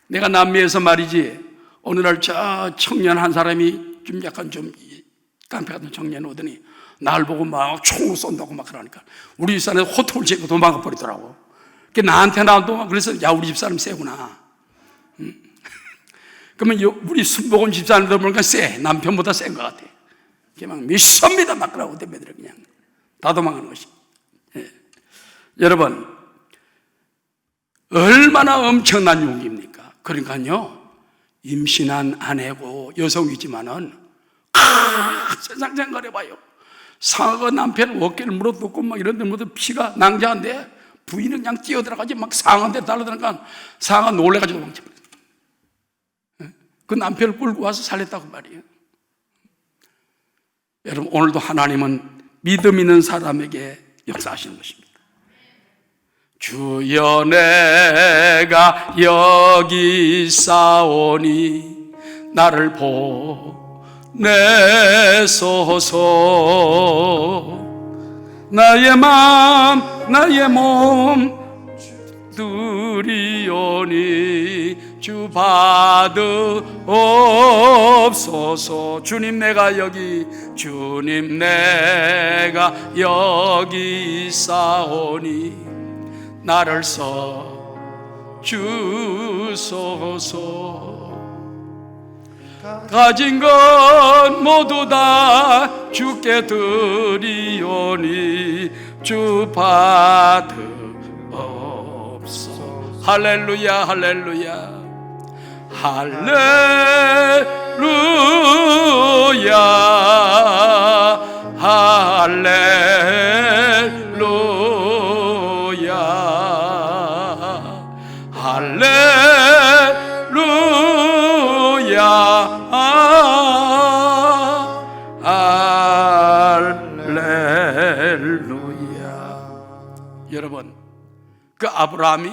Speaker 2: 내가 남미에서 말이지, 어느 날 저 청년 한 사람이 좀 약간 좀 깡패 같은 청년 오더니 날 보고 막 총으로 쏜다고 막 그러니까 우리 집사람이 호통을 치고 도망가 버리더라고. 나한테 나도 그래서 야, 우리 집사람 세구나. 그러면 우리 순복음 집사람들 보니까 세, 남편보다 센 것 같아. 막 미sob니다 막 그러고 대매들이 그냥 다 도망가는 것이. 예. 여러분, 얼마나 엄청난 용기입니까? 그러니까요, 임신한 아내고 여성이지만은 세상 생각해봐요. 상어가 남편 어깨를 물어뜯고 막 이런 데 물어도 피가 낭자한데 부인은 그냥 뛰어들어가지 막 상어한테 달라드니까 상어가 놀래가지고 도망쳐버렸어요. 그 남편을 끌고 와서 살렸다고 말이에요. 여러분, 오늘도 하나님은 믿음 있는 사람에게 역사하시는 것입니다. 주여 내가 여기 있사오니 나를 보내소서. 나의 마음 나의 몸 들이옵소서. 드리오니 주 받으옵소서. 주님 내가 여기, 주님 내가 여기 있사오니 나를 써 주소서. 가진 것 모두 다 주께 드리오니 주 받으옵소서. 할렐루야 할렐루야 할렐루야 할렐루야 할렐루야 할렐루야. 여러분, 그 아브라함이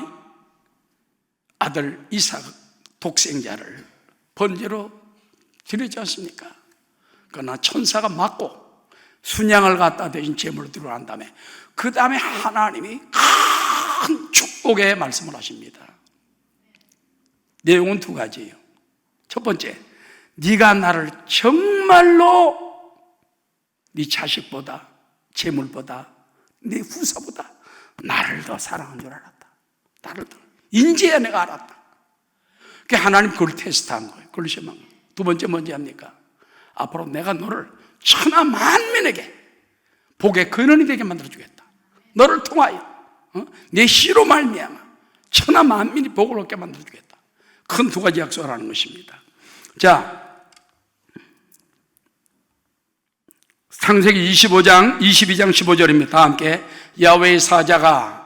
Speaker 2: 아들 이삭 독생자를 번제로 드리지 않습니까? 그러나 천사가 맞고 순양을 갖다 대신 제물로 드러난 다음에 그 다음에 하나님이 큰 축복의 말씀을 하십니다. 내용은 두 가지예요. 첫 번째, 네가 나를 정말로 네 자식보다, 재물보다, 네 후사보다 나를 더 사랑한 줄 알았다. 나를 더 인지해 내가 알았다. 그 하나님 그걸 테스트한 거예요. 그걸 시험한 거예요. 두 번째 뭔지 압니까? 앞으로 내가 너를 천하 만민에게 복의 근원이 되게 만들어주겠다. 너를 통하여 내 씨로 말미암아 천하 만민이 복을 얻게 만들어주겠다. 큰 두 가지 약속을 하는 것입니다. 자, 창세기 22장 15절입니다. 다 함께. 야훼의 사자가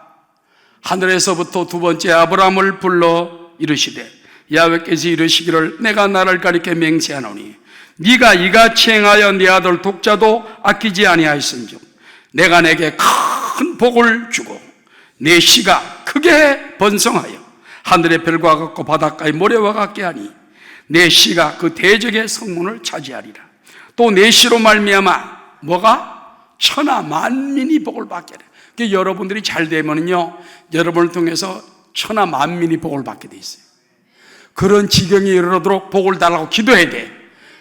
Speaker 2: 하늘에서부터 두 번째 아브라함을 불러 이르시되 야훼께서 이르시기를 내가 나를 가리켜 맹세하노니 네가 이같이 행하여 네 아들 독자도 아끼지 아니하였은즉 내가 내게 큰 복을 주고 내 씨가 크게 번성하여 하늘의 별과 같고 바닷가의 모래와 같게 하니 내 씨가 그 대적의 성문을 차지하리라. 또 내 씨로 말미암아 뭐가? 천하 만민이 복을 받게 돼. 그러니까 여러분들이 잘 되면요, 여러분을 통해서 천하 만민이 복을 받게 돼 있어요. 그런 지경에 이르도록 복을 달라고 기도해야 돼.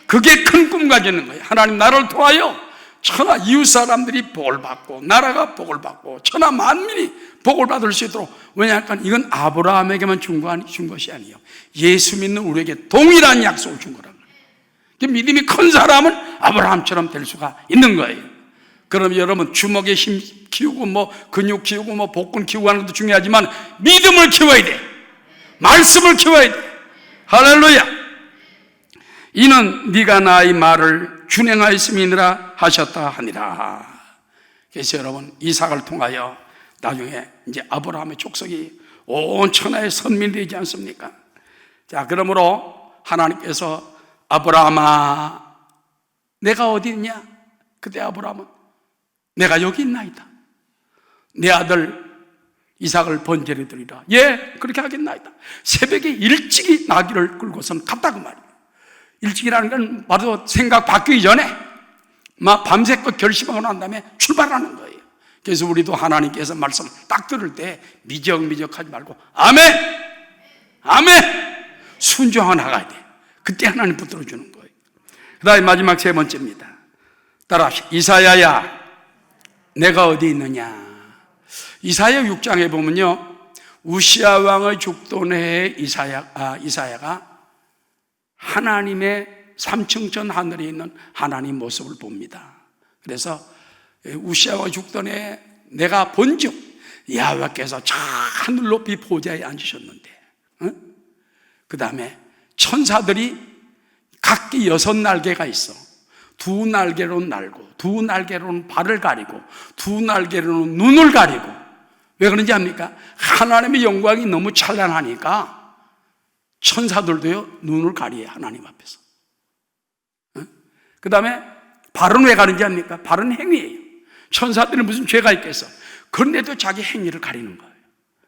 Speaker 2: 그게 큰 꿈 가지는 거예요. 하나님 나를 통하여 천하 이웃 사람들이 복을 받고 나라가 복을 받고 천하 만민이 복을 받을 수 있도록. 왜냐하면 이건 아브라함에게만 준 것이 아니에요. 예수 믿는 우리에게 동일한 약속을 준 거라는 거예요. 믿음이 큰 사람은 아브라함처럼 될 수가 있는 거예요. 그럼 여러분 주먹에 힘 키우고 뭐 근육 키우고 뭐 복근 키우고 하는 것도 중요하지만 믿음을 키워야 돼. 말씀을 키워야 돼. 할렐루야. 이는 네가 나의 말을 준행하였음이니라 하셨다 하니라. 그래서 여러분 이삭을 통하여 나중에 이제 아브라함의 족속이 온 천하의 선민이 되지 않습니까? 자, 그러므로 하나님께서 아브라함아 내가 어디 있냐? 그때 아브라함은 내가 여기 있나이다. 내 아들 이삭을 번제로 드리라. 예, 그렇게 하겠나이다. 새벽에 일찍이 나귀를 끌고선 갔다 그 말이에요. 일찍이라는 건 바로 생각 바뀌기 전에 막 밤새껏 결심하고 난 다음에 출발하는 거예요. 그래서 우리도 하나님께서 말씀을 딱 들을 때 미적미적하지 말고 아멘! 아멘! 순종하고 나가야 돼. 그때 하나님 붙들어 주는 거예요. 그 다음에 마지막 세 번째입니다. 따라하시오. 이사야야 내가 어디 있느냐. 이사야 6장에 보면요, 우시아 왕의 죽던 해에 이사야가 하나님의 3층 전 하늘에 있는 하나님 모습을 봅니다. 그래서 우시아 왕이 죽던 해에 내가 본즉 야훼께서 저 하늘 높이 보좌에 앉으셨는데, 그 다음에 천사들이 각기 6날개가 있어. 2날개로는 날고, 2날개로는 발을 가리고, 2날개로는 눈을 가리고. 왜 그런지 압니까? 하나님의 영광이 너무 찬란하니까 천사들도요 눈을 가리해 하나님 앞에서. 그 다음에 발은 왜 가리는지 압니까? 발은 행위예요. 천사들은 무슨 죄가 있겠어. 그런데도 자기 행위를 가리는 거예요.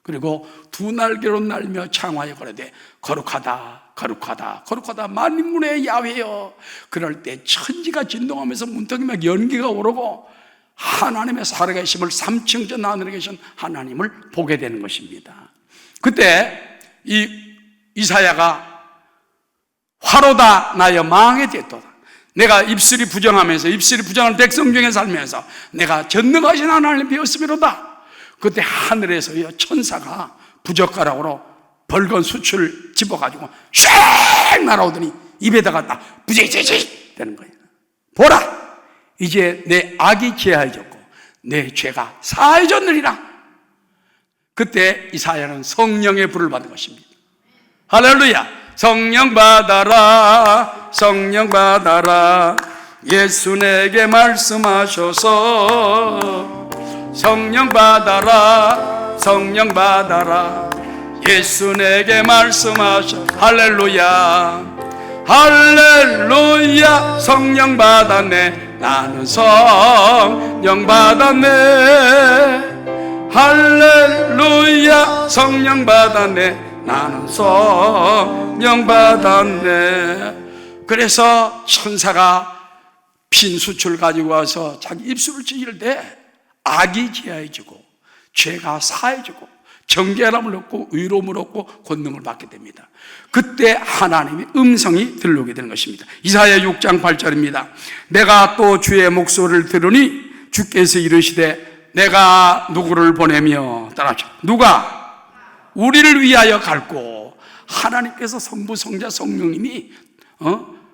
Speaker 2: 그리고 2날개로 날며 창화에 걸어대 거룩하다 거룩하다 거룩하다 만민군의 야훼여. 그럴 때 천지가 진동하면서 문턱이 막 연기가 오르고 하나님의 살아계심을 3층 전 하늘에 계신 하나님을 보게 되는 것입니다. 그때 이 이사야가 화로다 나여 망에 됐도다. 내가 입술이 부정하면서 입술이 부정한 백성 중에 살면서 내가 전능하신 하나님 배웠음이로다. 그때 하늘에서요 천사가 부젓가락으로 벌건 수출 집어가지고 쉥 날아오더니 입에다가 딱 부지지지 되는 거예요. 보라, 이제 내 악이 제하여졌고 내 죄가 사해졌느니라. 그때 이사야는 성령의 불을 받은 것입니다. 할렐루야. 성령 받아라, 성령 받아라, 예수 내게 말씀하셔서. 성령 받아라, 성령 받아라, 예수 내게 말씀하셔. 할렐루야, 할렐루야. 성령 받았네, 나는 성령 받았네. 할렐루야, 성령 받았네, 나는 성령 받았네. 그래서 천사가 빈 숯을 가지고 와서 자기 입술을 찢을 때 악이 제하여지고 죄가 사해지고 정결함을 얻고 의로움을 얻고 권능을 받게 됩니다. 그때 하나님의 음성이 들려오게 되는 것입니다. 이사야 6장 8절입니다. 내가 또 주의 목소리를 들으니 주께서 이르시되 내가 누구를 보내며 따라하죠. 누가 우리를 위하여 갈고. 하나님께서 성부, 성자, 성령님이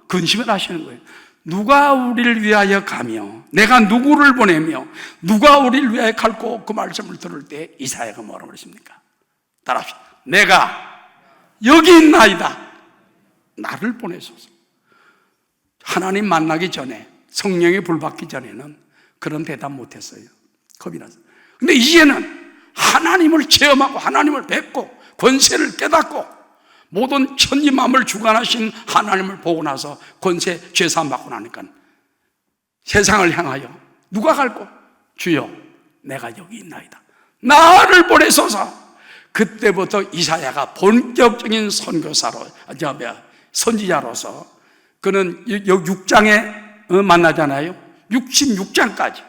Speaker 2: 근심을 하시는 거예요. 누가 우리를 위하여 가며 내가 누구를 보내며 누가 우리를 위하여 갈고. 그 말씀을 들을 때 이사야가 뭐라고 그랬습니까? 따라합시다. 내가 여기 있나이다, 나를 보내소서. 하나님 만나기 전에, 성령의 불 받기 전에는 그런 대답 못했어요. 겁이 나서. 근데 이제는 하나님을 체험하고 하나님을 뵙고 권세를 깨닫고 모든 천지만물을 주관하신 하나님을 보고 나서 권세 죄사함 받고 나니까 세상을 향하여 누가 갈고? 주여 내가 여기 있나이다, 나를 보내소서. 그때부터 이사야가 본격적인 선교사로, 선지자로서 그는 6장에 만나잖아요. 66장까지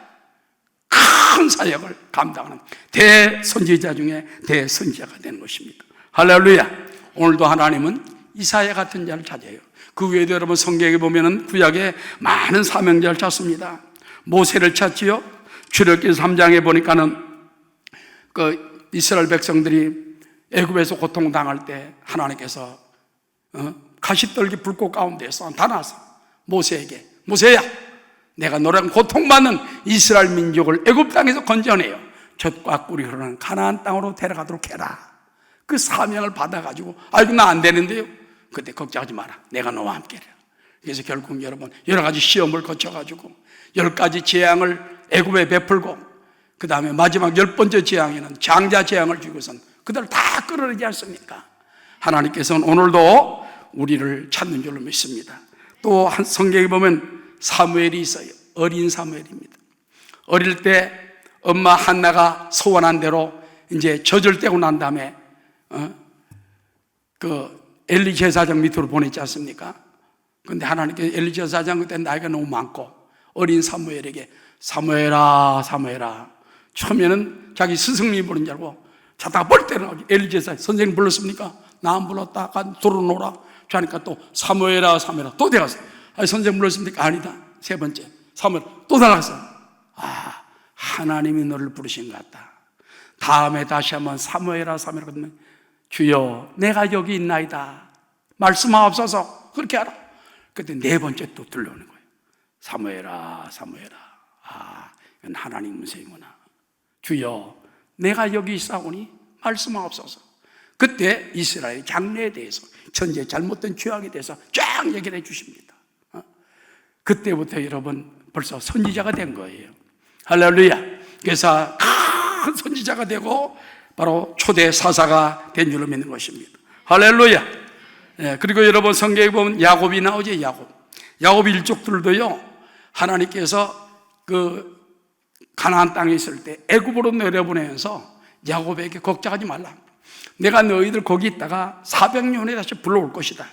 Speaker 2: 큰 사역을 감당하는 대선지자 중에 대선지자가 되는 것입니다. 할렐루야. 오늘도 하나님은 이사야 같은 자를 찾아요. 그 외에도 여러분 성경에 보면은 구약에 많은 사명자를 찾습니다. 모세를 찾지요. 출애굽기 3장에 보니까는 그 이스라엘 백성들이 애굽에서 고통당할 때 하나님께서 가시떨기 불꽃 가운데서 나타나서 모세에게, 모세야, 내가 너랑 고통받는 이스라엘 민족을 애굽 땅에서 건져내요 젖과 꿀이 흐르는 가나안 땅으로 데려가도록 해라. 그 사명을 받아가지고 아이고 나 안 되는데요. 그때 걱정하지 마라, 내가 너와 함께라. 그래서 결국 여러분 여러 가지 시험을 거쳐가지고 10가지 재앙을 애굽에 베풀고 그 다음에 마지막 10번째 재앙에는 장자 재앙을 주고선 그들을 다 끌어내지 않습니까? 하나님께서는 오늘도 우리를 찾는 줄로 믿습니다. 또 한 성경에 보면 사무엘이 있어요. 어린 사무엘입니다. 어릴 때 엄마 한나가 소원한 대로 이제 젖을 떼고 난 다음에 그 엘리 제사장 밑으로 보냈지 않습니까? 근데 하나님께서 엘리 제사장 그때 나이가 너무 많고 어린 사무엘에게 사무엘아 사무엘아, 처음에는 자기 스승님이 부른 줄 알고 자다가 볼 때는 엘리 제사장 선생님 불렀습니까? 나 안 불렀다, 들어놓으라. 자니까 또 사무엘아 사무엘아 또 대갔어. 아니 선생님 불렀습니까? 아니다. 세 번째 사무엘 또 나갔어. 아, 하나님이 너를 부르신 것 같다. 다음에 다시 한번 사무엘아 사무엘아 그러면 주여 내가 여기 있나이다, 말씀하옵소서. 그렇게 하라. 그때 네 번째 또 들려오는 거예요. 사무엘아 사무엘아, 아 이건 하나님 음성이구나. 주여 내가 여기 있사오니 말씀하옵소서. 그때 이스라엘 장래에 대해서, 천지의 잘못된 죄악에 대해서 쫙 얘기를 해 주십니다. 그때부터 여러분 벌써 선지자가 된 거예요. 할렐루야. 그래서 큰 선지자가 되고 바로 초대 사사가 된 줄로 믿는 것입니다. 할렐루야. 예, 그리고 여러분 성경에 보면 야곱이 나오죠. 야곱 일족들도요, 하나님께서 그 가나안 땅에 있을 때 애굽으로 내려보내면서 야곱에게 걱정하지 말라, 내가 너희들 거기 있다가 400년 후에 다시 불러올 것이다.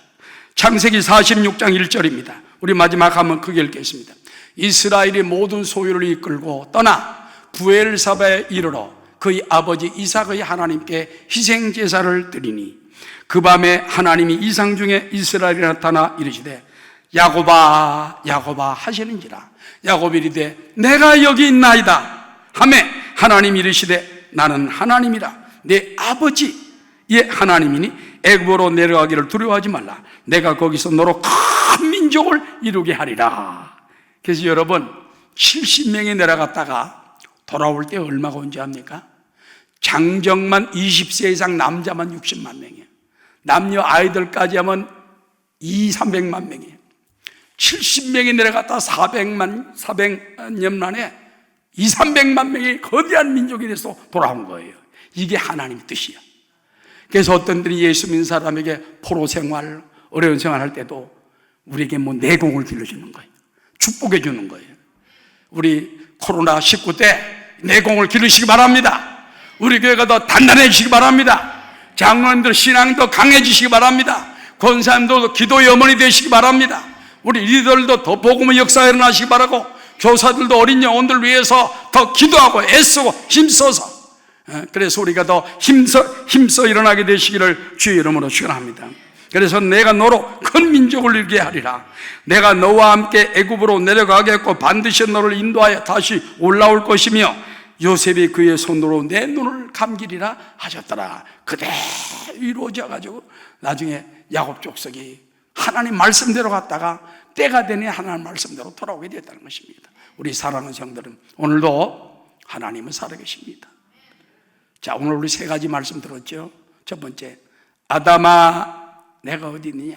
Speaker 2: 창세기 46장 1절입니다. 우리 마지막 한번 크게 읽겠습니다. 이스라엘이 모든 소유를 이끌고 떠나 부엘사바에 이르러 그의 아버지 이삭의 하나님께 희생제사를 드리니 그 밤에 하나님이 이상 중에 이스라엘에 나타나 이르시되 야곱아 야곱아 하시는지라. 야곱이 이르되 내가 여기 있나이다 하매 하나님이 이르시되 나는 하나님이라 내 아버지의 하나님이니 애굽으로 내려가기를 두려워하지 말라. 내가 거기서 너로 큰 민족을 이루게 하리라. 그래서 여러분 70명이 내려갔다가 돌아올 때 얼마가 온지 압니까? 장정만 20세 이상 남자만 60만 명이에요. 남녀 아이들까지 하면 200~300만 명이에요. 70명이 내려갔다 400년 만에 200~300만 명이 거대한 민족이 돼서 돌아온 거예요. 이게 하나님의 뜻이야. 그래서 어떤 분들이 예수 믿는 사람에게 포로 생활, 어려운 생활 할 때도 우리에게 뭐 내공을 길러주는 거예요. 축복해 주는 거예요. 우리 코로나19 때 내공을 기르시기 바랍니다. 우리 교회가 더 단단해지시기 바랍니다. 장로님들 신앙도 강해지시기 바랍니다. 권사님도 기도의 어머니 되시기 바랍니다. 우리 리더들도 더 복음의 역사가 일어나시기 바라고, 교사들도 어린 영혼들 위해서 더 기도하고 애쓰고 힘써서, 그래서 우리가 더 힘써 일어나게 되시기를 주의 이름으로 축원합니다. 그래서 내가 너로 큰 민족을 이루게 하리라. 내가 너와 함께 애굽으로 내려가겠고 반드시 너를 인도하여 다시 올라올 것이며 요셉이 그의 손으로 내 눈을 감기리라 하셨더라. 그대로 이루어져 가지고 나중에 야곱 족속이 하나님 말씀대로 갔다가 때가 되니 하나님 말씀대로 돌아오게 됐다는 것입니다. 우리 사랑하는 성들은 오늘도 하나님은 살아계십니다. 자, 오늘 우리 세 가지 말씀 들었죠. 첫 번째, 아담아 내가 어디 있느냐?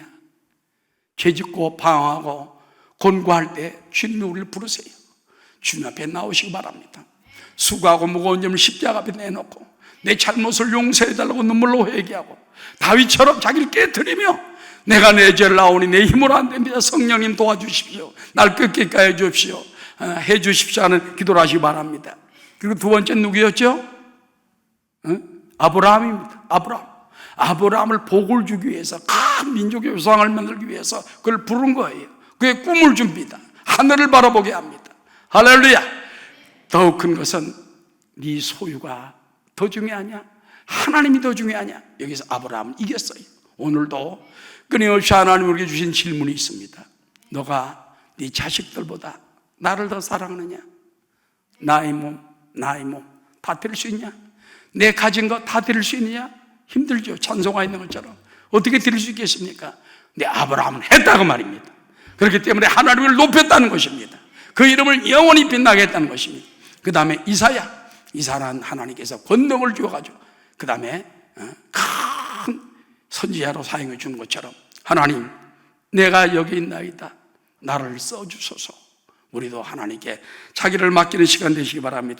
Speaker 2: 죄짓고 방황하고 곤고할 때 주님이 우리를 부르세요. 주님 앞에 나오시기 바랍니다. 수고하고 무거운 점을 십자가 앞에 내놓고 내 잘못을 용서해달라고 눈물로 회개하고 다윗처럼 자기를 깨트리며 내가 내 죄를 나오니 내 힘으로 안 됩니다. 성령님 도와주십시오. 날 끝까지 해 주십시오. 해 주십시오 하는 기도를 하시기 바랍니다. 그리고 두 번째 누구였죠? 아브라함입니다. 아브라함을 복을 주기 위해서, 큰 민족의 우상을 만들기 위해서 그걸 부른 거예요. 그의 꿈을 줍니다. 하늘을 바라보게 합니다. 할렐루야. 더욱 큰 것은 네 소유가 더 중요하냐? 하나님이 더 중요하냐? 여기서 아브라함은 이겼어요. 오늘도 끊임없이 하나님 우리에게 주신 질문이 있습니다. 너가 네 자식들보다 나를 더 사랑하느냐? 나의 몸 다 드릴 수 있냐? 내 가진 거 다 드릴 수 있느냐? 힘들죠. 찬송가 있는 것처럼. 어떻게 드릴 수 있겠습니까? 근데 아브라함은 했다고 말입니다. 그렇기 때문에 하나님을 높였다는 것입니다. 그 이름을 영원히 빛나게 했다는 것입니다. 그 다음에 이사라는 하나님께서 권능을 주어가지고 그 다음에 큰 선지자로 사용해 주는 것처럼 하나님 내가 여기 있나이다. 나를 써주소서. 우리도 하나님께 자기를 맡기는 시간 되시기 바랍니다.